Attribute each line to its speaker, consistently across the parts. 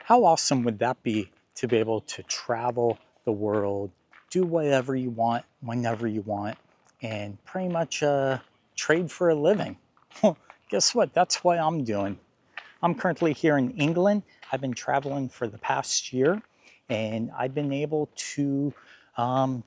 Speaker 1: How awesome would that be to be able to travel the world, do whatever you want, whenever you want, and pretty much trade for a living? Well, guess what? That's what I'm doing. I'm currently here in England. I've been traveling for the past year, and I've been able to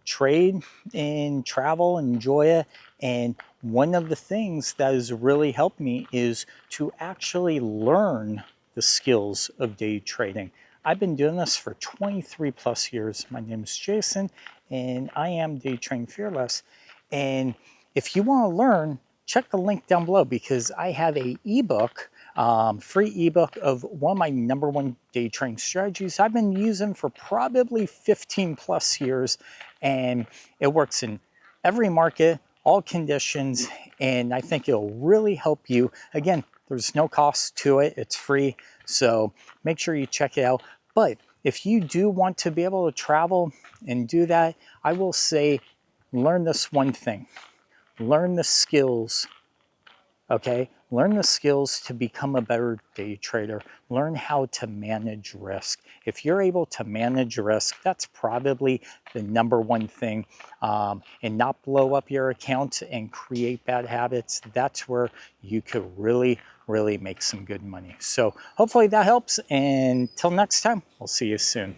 Speaker 1: trade and travel and enjoy it. And one of the things that has really helped me is to actually learn the skills of day trading. I've been doing this for 23 plus years. My name is Jason, and I am Day Trading Fearless. And if you want to learn, check the link down below because I have a ebook, free ebook of one of my #1 day trading strategies I've been using for probably 15 plus years, and it works in every market, all conditions, and I think it'll really help you. Again, there's no cost to it, it's free, so make sure you check it out. But if you do want to be able to travel and do that, I will say learn this one thing. Learn the skills, okay? Learn the skills to become a better day trader. Learn how to manage risk. If you're able to manage risk, that's probably the #1 thing, and not blow up your account and create bad habits. That's where you could really, really make some good money. So hopefully that helps. And until next time, we'll see you soon.